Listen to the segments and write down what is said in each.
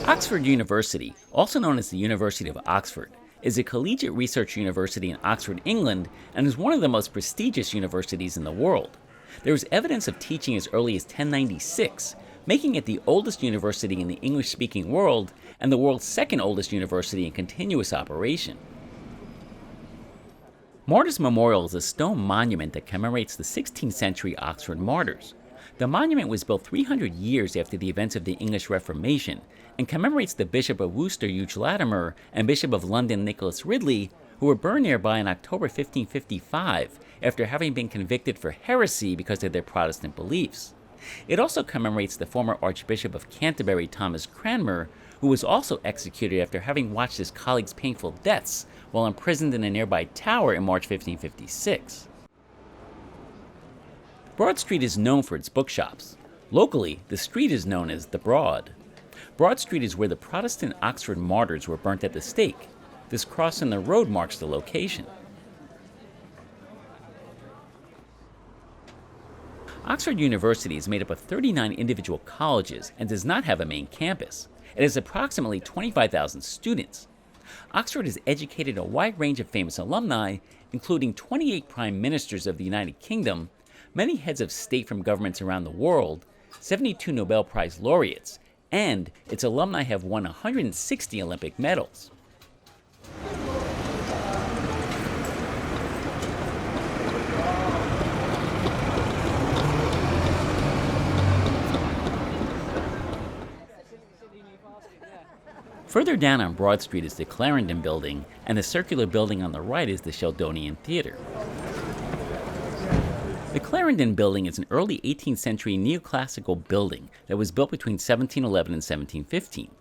Oxford University, also known as the University of Oxford, is a collegiate research university in Oxford, England, and is one of the most prestigious universities in the world. There is evidence of teaching as early as 1096, making it the oldest university in the English-speaking world and the world's second oldest university in continuous operation. Martyrs Memorial is a stone monument that commemorates the 16th century Oxford martyrs. The monument was built 300 years after the events of the English Reformation and commemorates the Bishop of Worcester, Hugh Latimer, and Bishop of London, Nicholas Ridley, who were burned nearby in October 1555 after having been convicted for heresy because of their Protestant beliefs. It also commemorates the former Archbishop of Canterbury, Thomas Cranmer, who was also executed after having watched his colleagues' painful deaths while imprisoned in a nearby tower in March 1556. Broad Street is known for its bookshops. Locally, the street is known as the Broad. Broad Street is where the Protestant Oxford martyrs were burnt at the stake. This cross in the road marks the location. Oxford University is made up of 39 individual colleges and does not have a main campus. It has approximately 25,000 students. Oxford has educated a wide range of famous alumni, including 28 prime ministers of the United Kingdom, many heads of state from governments around the world, 72 Nobel Prize laureates, and its alumni have won 160 Olympic medals. Further down on Broad Street is the Clarendon Building, and the circular building on the right is the Sheldonian Theatre. The Clarendon Building is an early 18th century neoclassical building that was built between 1711 and 1715.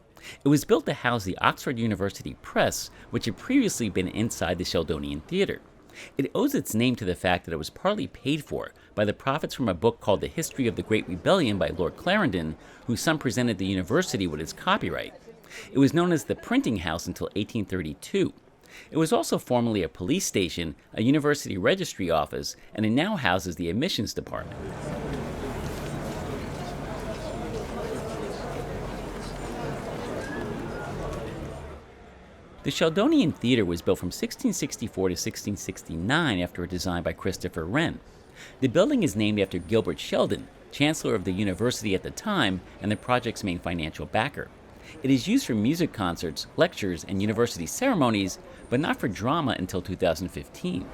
It was built to house the Oxford University Press, which had previously been inside the Sheldonian Theatre. It owes its name to the fact that it was partly paid for by the profits from a book called The History of the Great Rebellion by Lord Clarendon, whose son presented the university with its copyright. It was known as the Printing House until 1832. It was also formerly a police station, a university registry office, and it now houses the admissions department. The Sheldonian Theatre was built from 1664 to 1669 after a design by Christopher Wren. The building is named after Gilbert Sheldon, chancellor of the university at the time and the project's main financial backer. It is used for music concerts, lectures, and university ceremonies, but not for drama until 2015.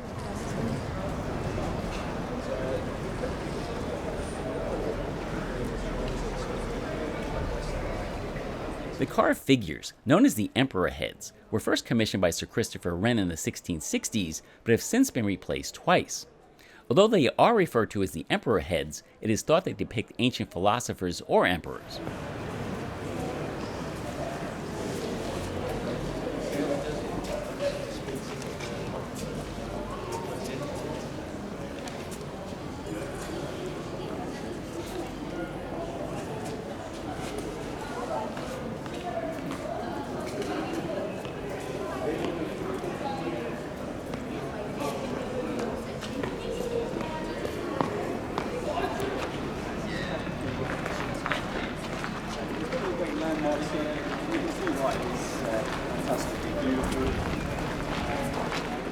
The carved figures, known as the Emperor Heads, were first commissioned by Sir Christopher Wren in the 1660s, but have since been replaced twice. Although they are referred to as the Emperor Heads, it is thought they depict ancient philosophers or emperors.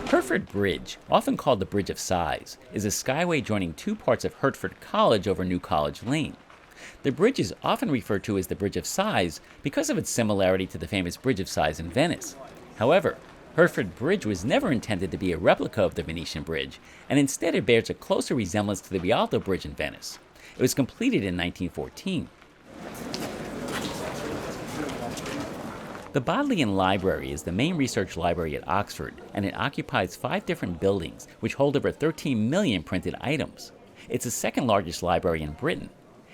Hereford Bridge, often called the Bridge of Sighs, is a skyway joining two parts of Hertford College over New College Lane. The bridge is often referred to as the Bridge of Sighs because of its similarity to the famous Bridge of Sighs in Venice. However, Hereford Bridge was never intended to be a replica of the Venetian Bridge, and instead it bears a closer resemblance to the Rialto Bridge in Venice. It was completed in 1914. The Bodleian Library is the main research library at Oxford, and it occupies 5 different buildings, which hold over 13 million printed items. It's the second largest library in Britain.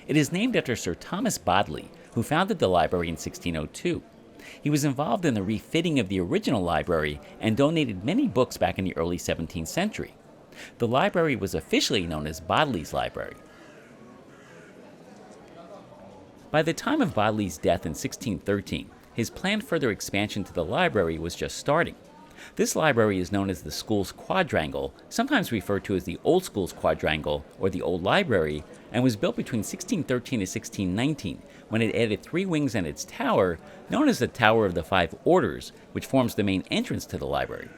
It is named after Sir Thomas Bodley, who founded the library in 1602. He was involved in the refitting of the original library and donated many books back in the early 17th century. The library was officially known as Bodley's Library. By the time of Bodley's death in 1613, his planned further expansion to the library was just starting. This library is known as the School's Quadrangle, sometimes referred to as the Old School's Quadrangle or the Old Library, and was built between 1613 and 1619 when it added 3 wings and its tower, known as the Tower of the Five Orders, which forms the main entrance to the library.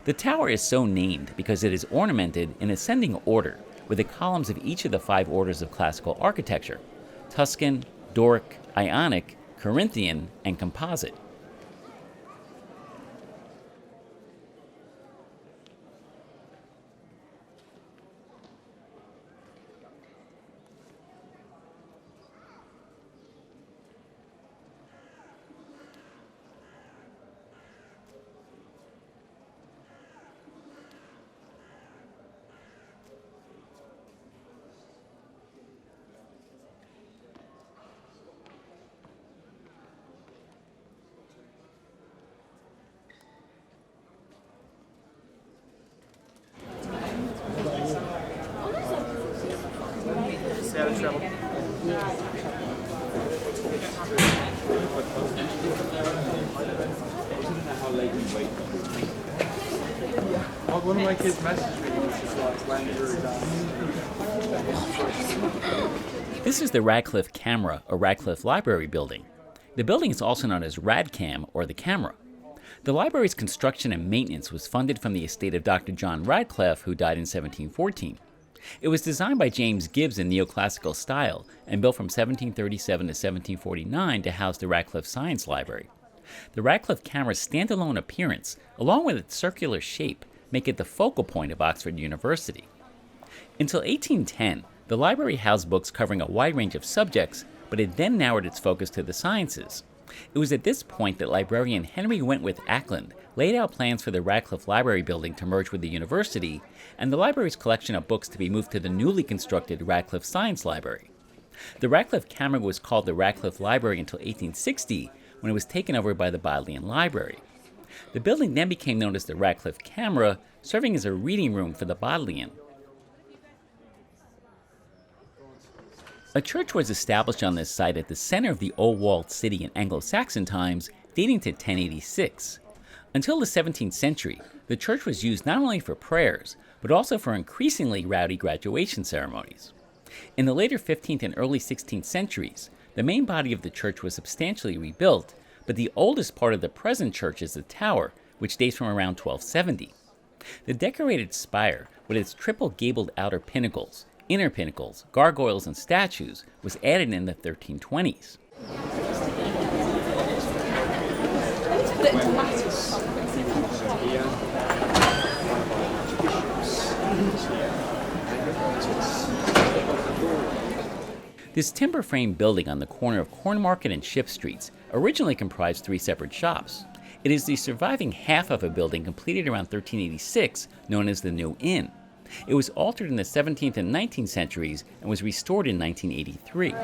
The tower is so named because it is ornamented in ascending order with the columns of each of the 5 orders of classical architecture: Tuscan, Doric, Ionic, Corinthian, and Composite. One of my kids messaged me, which is like, when you're This is the Radcliffe Camera, or Radcliffe Library building. The building is also known as Radcam, or the Camera. The library's construction and maintenance was funded from the estate of Dr. John Radcliffe, who died in 1714. It was designed by James Gibbs in neoclassical style and built from 1737 to 1749 to house the Radcliffe Science Library. The Radcliffe Camera's standalone appearance, along with its circular shape, make it the focal point of Oxford University. Until 1810, the library housed books covering a wide range of subjects, but it then narrowed its focus to the sciences. It was at this point that librarian Henry Wentworth Ackland laid out plans for the Radcliffe Library building to merge with the university, and the library's collection of books to be moved to the newly constructed Radcliffe Science Library. The Radcliffe Camera was called the Radcliffe Library until 1860, when it was taken over by the Bodleian Library. The building then became known as the Radcliffe Camera, serving as a reading room for the Bodleian. A church was established on this site at the center of the old walled city in Anglo-Saxon times, dating to 1086. Until the 17th century, the church was used not only for prayers, but also for increasingly rowdy graduation ceremonies. In the later 15th and early 16th centuries, the main body of the church was substantially rebuilt, but the oldest part of the present church is the tower, which dates from around 1270. The decorated spire, with its triple gabled outer pinnacles, inner pinnacles, gargoyles, and statues, was added in the 1320s. This timber frame building on the corner of Cornmarket and Ship Streets originally comprised 3 separate shops. It is the surviving half of a building completed around 1386, known as the New Inn. It was altered in the 17th and 19th centuries and was restored in 1983.